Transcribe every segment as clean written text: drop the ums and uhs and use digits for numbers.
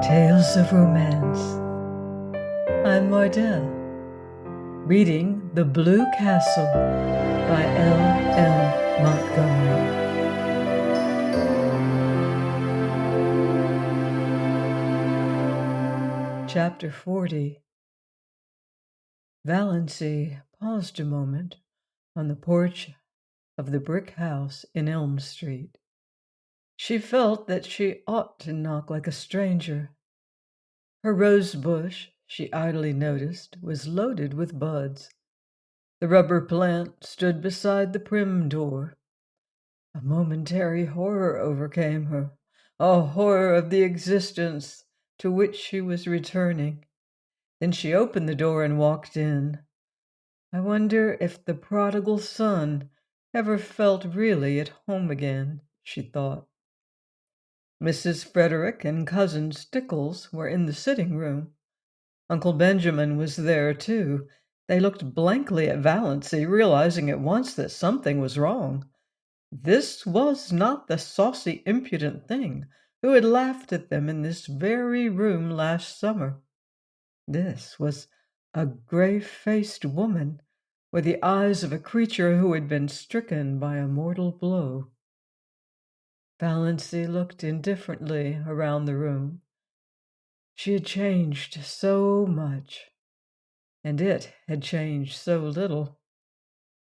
Tales of Romance. I'm Mardell, reading The Blue Castle by L. Montgomery. Chapter 40. Valancy paused a moment on the porch of the brick house in Elm Street. She felt that she ought to knock like a stranger. Her rose bush, she idly noticed, was loaded with buds. The rubber plant stood beside the prim door. A momentary horror overcame her, a horror of the existence to which she was returning. Then she opened the door and walked in. I wonder if the prodigal son ever felt really at home again, she thought. Mrs. Frederick and Cousin Stickles were in the sitting room. Uncle Benjamin was there, too. They looked blankly at Valancy, realizing at once that something was wrong. This was not the saucy, impudent thing who had laughed at them in this very room last summer. This was a grave-faced woman with the eyes of a creature who had been stricken by a mortal blow. Valancy looked indifferently around the room. She had changed so much, and it had changed so little.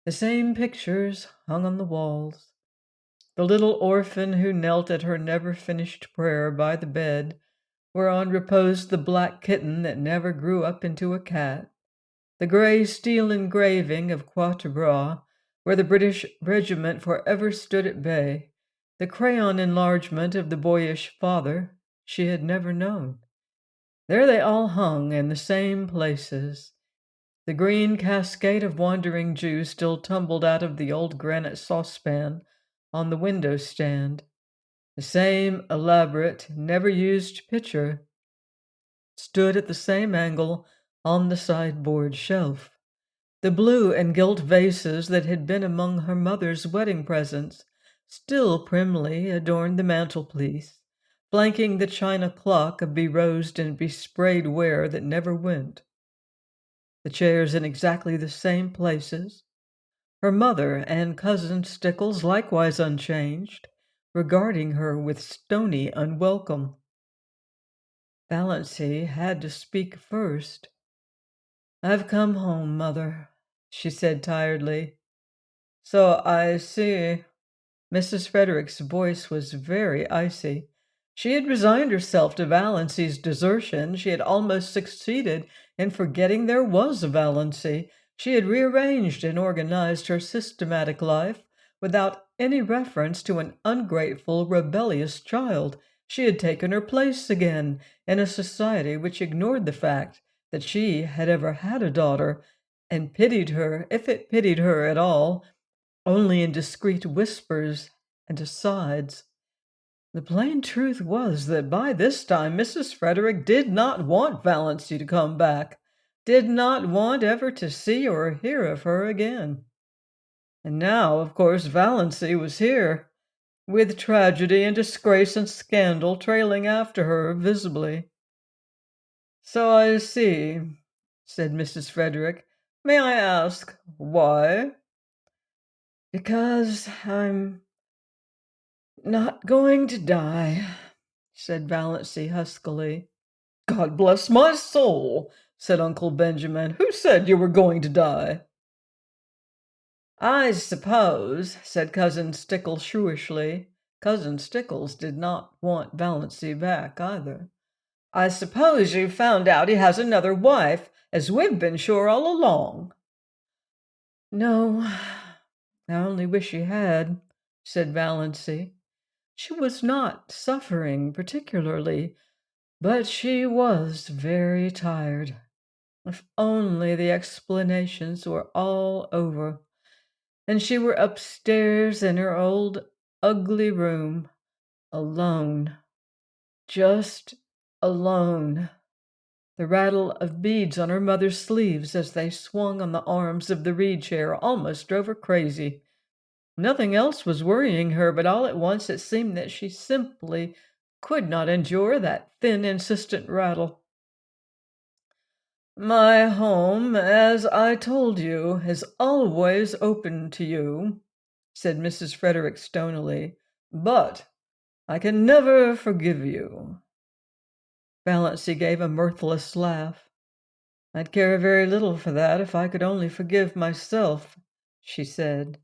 The same pictures hung on the walls. The little orphan who knelt at her never-finished prayer by the bed, whereon reposed the black kitten that never grew up into a cat. The gray steel engraving of Quatre Bras, where the British regiment forever stood at bay. The crayon enlargement of the boyish father she had never known. There they all hung in the same places. The green cascade of Wandering Jew still tumbled out of the old granite saucepan on the window stand. The same elaborate, never-used pitcher stood at the same angle on the sideboard shelf. The blue and gilt vases that had been among her mother's wedding presents still primly adorned the mantelpiece, flanking the china clock of berosed and besprayed ware that never went. The chairs in exactly the same places. Her mother and Cousin Stickles likewise unchanged, regarding her with stony unwelcome. Valancy had to speak first. "I've come home, Mother," she said tiredly. "So I see." Mrs. Frederick's voice was very icy. She had resigned herself to Valancy's desertion. She had almost succeeded in forgetting there was a Valancy. She had rearranged and organized her systematic life without any reference to an ungrateful, rebellious child. She had taken her place again in a society which ignored the fact that she had ever had a daughter, and pitied her, if it pitied her at all, only in discreet whispers and asides. The plain truth was that by this time Mrs. Frederick did not want Valancy to come back, did not want ever to see or hear of her again. And now, of course, Valancy was here, with tragedy and disgrace and scandal trailing after her visibly. "So I see," said Mrs. Frederick. "May I ask why?" "Because I'm not going to die," said Valancy huskily. "God bless my soul," said Uncle Benjamin. "Who said you were going to die?" "I suppose," said Cousin Stickles shrewishly. Cousin Stickles did not want Valancy back either. "I suppose you've found out he has another wife, as we've been sure all along." "No, I only wish he had," said Valancy. She was not suffering particularly, but she was very tired. If only the explanations were all over, and she were upstairs in her old ugly room, alone, just alone. The rattle of beads on her mother's sleeves as they swung on the arms of the reed chair almost drove her crazy. Nothing else was worrying her, but all at once it seemed that she simply could not endure that thin, insistent rattle. "My home, as I told you, is always open to you," said Mrs. Frederick stonily, "but I can never forgive you." Valancy gave a mirthless laugh. "I'd care very little for that if I could only forgive myself," she said.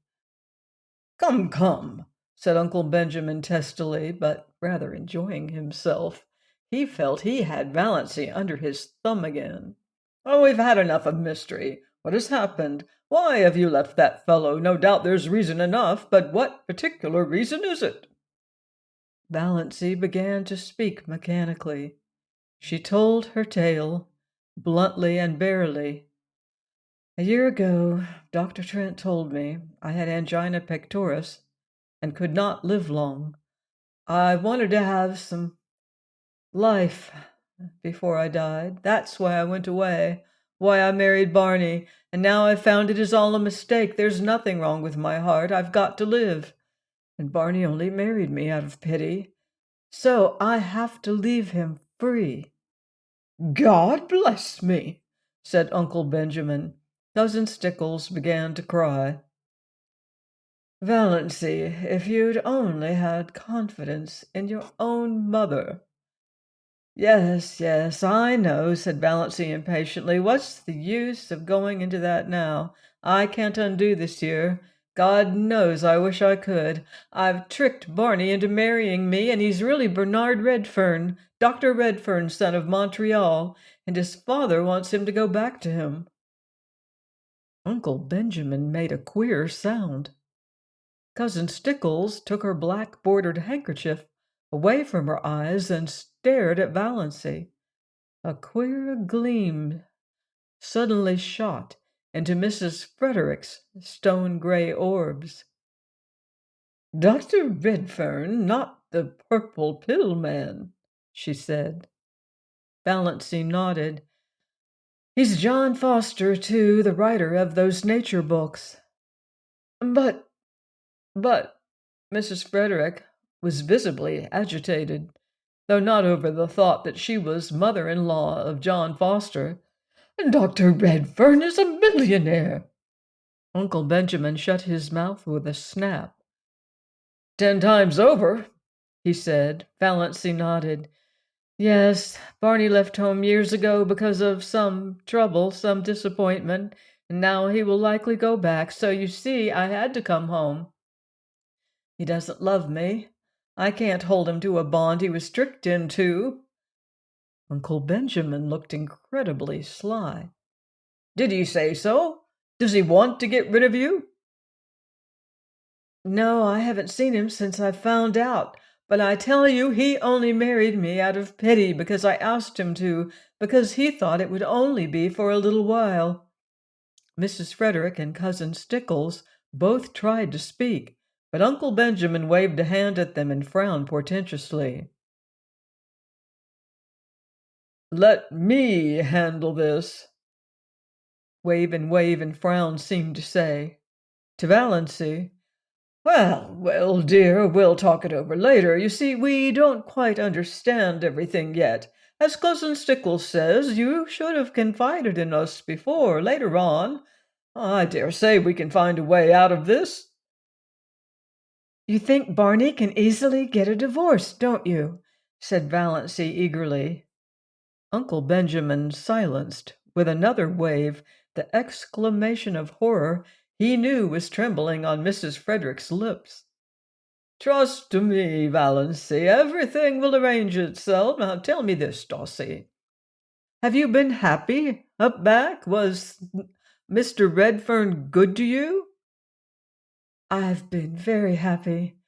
"Come, come," said Uncle Benjamin testily, but rather enjoying himself. He felt he had Valancy under his thumb again. "Oh, we've had enough of mystery. What has happened? Why have you left that fellow? No doubt there's reason enough, but what particular reason is it?" Valancy began to speak mechanically. She told her tale, bluntly and barely. "A year ago, Dr. Trent told me I had angina pectoris and could not live long. I wanted to have some life before I died. That's why I went away, why I married Barney, and now I've found it is all a mistake. There's nothing wrong with my heart. I've got to live. And Barney only married me out of pity. So I have to leave him free." "God bless me," said Uncle Benjamin. Cousin Stickles began to cry. "Valancy, if you'd only had confidence in your own mother." "Yes, yes, I know," said Valancy impatiently. "What's the use of going into that now? I can't undo this year. God knows I wish I could. I've tricked Barney into marrying me, and he's really Bernard Redfern, Dr. Redfern's son of Montreal, and his father wants him to go back to him." Uncle Benjamin made a queer sound. Cousin Stickles took her black-bordered handkerchief away from her eyes and stared at Valancy. A queer gleam suddenly shot into Mrs. Frederick's stone-gray orbs. "Dr. Redfern, not the purple pill man," she said. Valancy nodded. "He's John Foster, too, the writer of those nature books." But Mrs. Frederick was visibly agitated, though not over the thought that she was mother-in-law of John Foster. "Dr. Redfern is a millionaire." Uncle Benjamin shut his mouth with a snap. "10 times over," he said. Valancy nodded. "Yes, Barney left home years ago because of some trouble, some disappointment, and now he will likely go back. So you see, I had to come home. He doesn't love me. I can't hold him to a bond he was tricked into." Uncle Benjamin looked incredibly sly. "Did he say so? Does he want to get rid of you?" "No, I haven't seen him since I found out. But I tell you, he only married me out of pity because I asked him to, because he thought it would only be for a little while." Mrs. Frederick and Cousin Stickles both tried to speak, but Uncle Benjamin waved a hand at them and frowned portentously. "Let me handle this," wave and frown seemed to say. To Valancy, "Well, well, dear, we'll talk it over later. You see, we don't quite understand everything yet. As Cousin Stickles says, you should have confided in us before. Later on, I dare say we can find a way out of this." "You think Barney can easily get a divorce, don't you?" said Valancy eagerly. Uncle Benjamin silenced with another wave the exclamation of horror he knew was trembling on Mrs. Frederick's lips. "Trust to me, Valancy. Everything will arrange itself. Now tell me this, Dossie. Have you been happy up back? Was Mr. Redfern good to you?" "I've been very happy,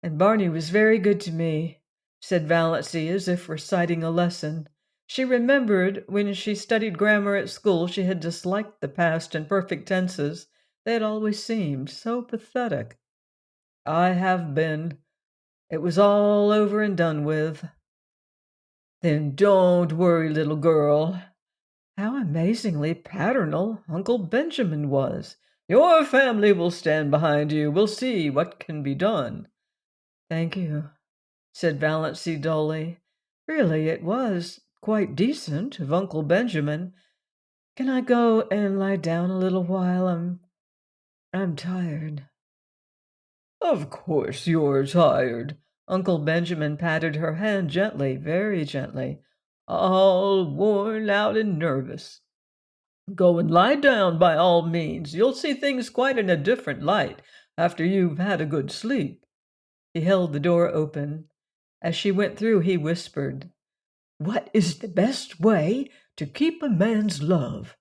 and Barney was very good to me," said Valancy, as if reciting a lesson. She remembered when she studied grammar at school she had disliked the past and perfect tenses. They had always seemed so pathetic. "I have been. It was all over and done with." "Then don't worry, little girl." How amazingly paternal Uncle Benjamin was. "Your family will stand behind you. We'll see what can be done." "Thank you." said Valancy dully. Really, it was quite decent of Uncle Benjamin. Can I go and lie down a little while? I'm tired. Of course you're tired. Uncle Benjamin patted her hand gently, very gently. All worn out and nervous. Go and lie down by all means. You'll see things quite in a different light after you've had a good sleep. He held the door open. As she went through, he whispered, What is the best way to keep a man's love?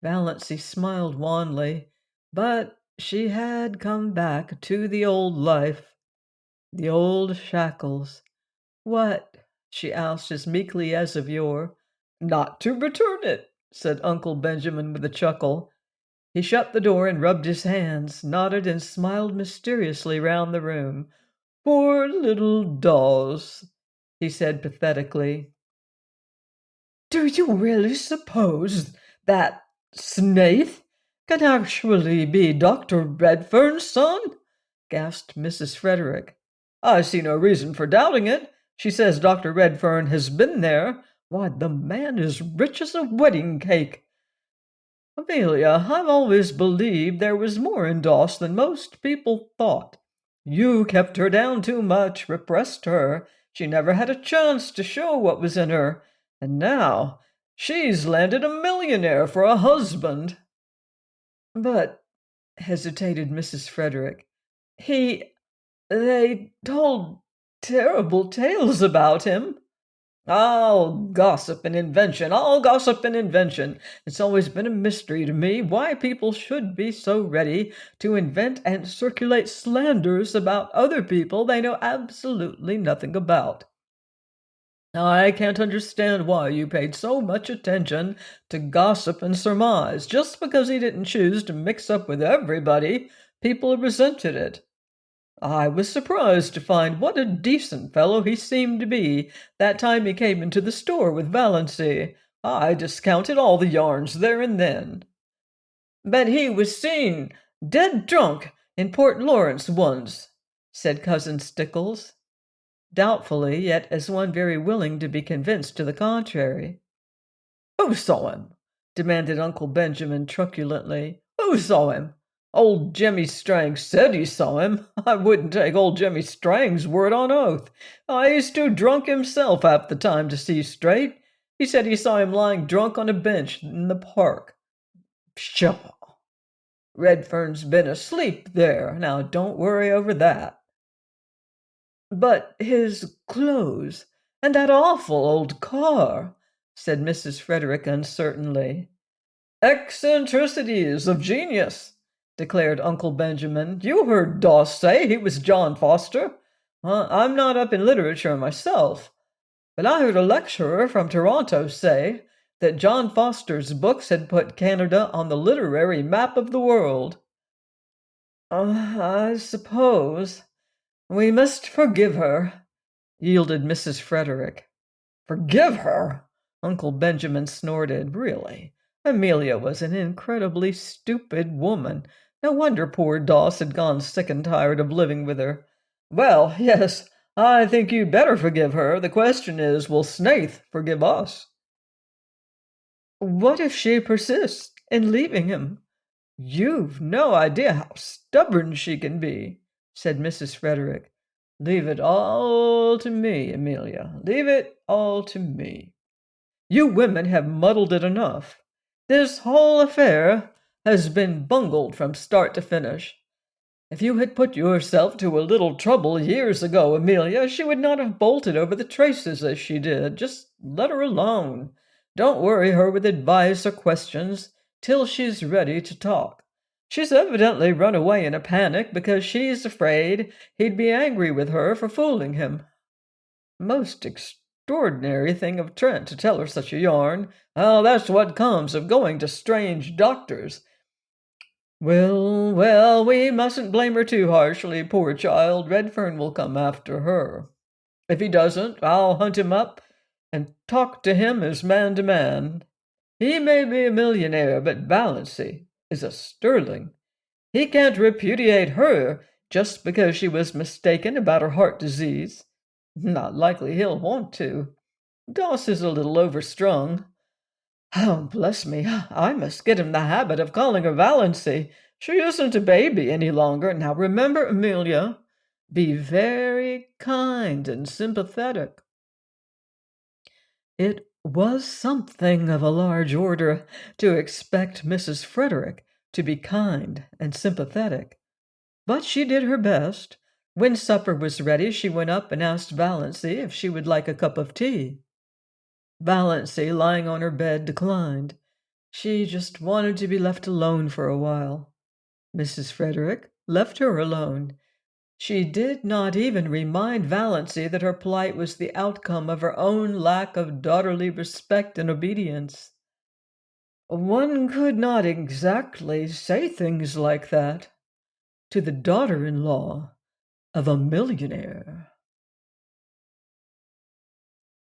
Valancy smiled wanly, but she had come back to the old life, the old shackles. What? She asked as meekly as of yore. Not to return it, said Uncle Benjamin with a chuckle. He shut the door and rubbed his hands, nodded and smiled mysteriously round the room. Poor little dolls, he said pathetically. Do you really suppose that Snaith can actually be Dr. Redfern's son? Gasped Mrs. Frederick. I see no reason for doubting it. She says Dr. Redfern has been there. Why, the man is rich as a wedding cake. Amelia, I've always believed there was more in Doss than most people thought. You kept her down too much, repressed her. She never had a chance to show what was in her. And now she's landed a millionaire for a husband. But, hesitated Mrs. Frederick, they told terrible tales about him. All gossip and invention, all gossip and invention. It's always been a mystery to me why people should be so ready to invent and circulate slanders about other people they know absolutely nothing about. I can't understand why you paid so much attention to gossip and surmise. Just because he didn't choose to mix up with everybody, people resented it. I was surprised to find what a decent fellow he seemed to be that time he came into the store with Valancy. I discounted all the yarns there and then. But he was seen dead drunk in Port Lawrence once, said Cousin Stickles, doubtfully, yet as one very willing to be convinced to the contrary. Who saw him? Demanded Uncle Benjamin truculently. Who saw him? Old Jemmy Strang said he saw him. I wouldn't take old Jemmy Strang's word on oath. He's too drunk himself half the time to see straight. He said he saw him lying drunk on a bench in the park. Pshaw! Redfern's been asleep there. Now don't worry over that. But his clothes, and that awful old car, said Mrs. Frederick uncertainly. Eccentricities of genius, declared Uncle Benjamin. You heard Doss say he was John Foster. I'm not up in literature myself, but I heard a lecturer from Toronto say that John Foster's books had put Canada on the literary map of the world. I suppose we must forgive her, yielded Mrs. Frederick. Forgive her? Uncle Benjamin snorted. Really? Amelia was an incredibly stupid woman. No wonder poor Doss had gone sick and tired of living with her. Well, yes, I think you'd better forgive her. The question is, will Snaith forgive us? What if she persists in leaving him? You've no idea how stubborn she can be, said Mrs. Frederick. Leave it all to me, Amelia. Leave it all to me. You women have muddled it enough. This whole affair has been bungled from start to finish. If you had put yourself to a little trouble years ago, Amelia, she would not have bolted over the traces as she did. Just let her alone. Don't worry her with advice or questions till she's ready to talk. She's evidently run away in a panic because she's afraid he'd be angry with her for fooling him. Most extraordinary thing of Trent to tell her such a yarn. Oh, that's what comes of going to strange doctors. Well, we mustn't blame her too harshly, poor child. Redfern will come after her. If he doesn't, I'll hunt him up and talk to him as man to man. He may be a millionaire, but Valancy is a sterling. He can't repudiate her just because she was mistaken about her heart disease. Not likely he'll want to. Doss is a little overstrung. Oh, bless me, I must get in the habit of calling her Valancy. She isn't a baby any longer. Now remember, Amelia, be very kind and sympathetic. It was something of a large order to expect Mrs. Frederick to be kind and sympathetic, but she did her best. When supper was ready, she went up and asked Valancy if she would like a cup of tea. Valancy, lying on her bed, declined. She just wanted to be left alone for a while. Mrs. Frederick left her alone. She did not even remind Valancy that her plight was the outcome of her own lack of daughterly respect and obedience. One could not exactly say things like that to the daughter-in-law of a millionaire.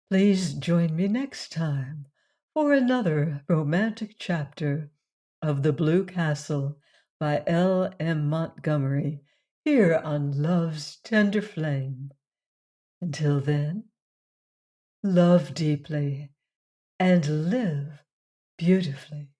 Please join me next time for another romantic chapter of The Blue Castle by L.M. Montgomery, here on Love's Tender Flame. Until then, love deeply and live beautifully.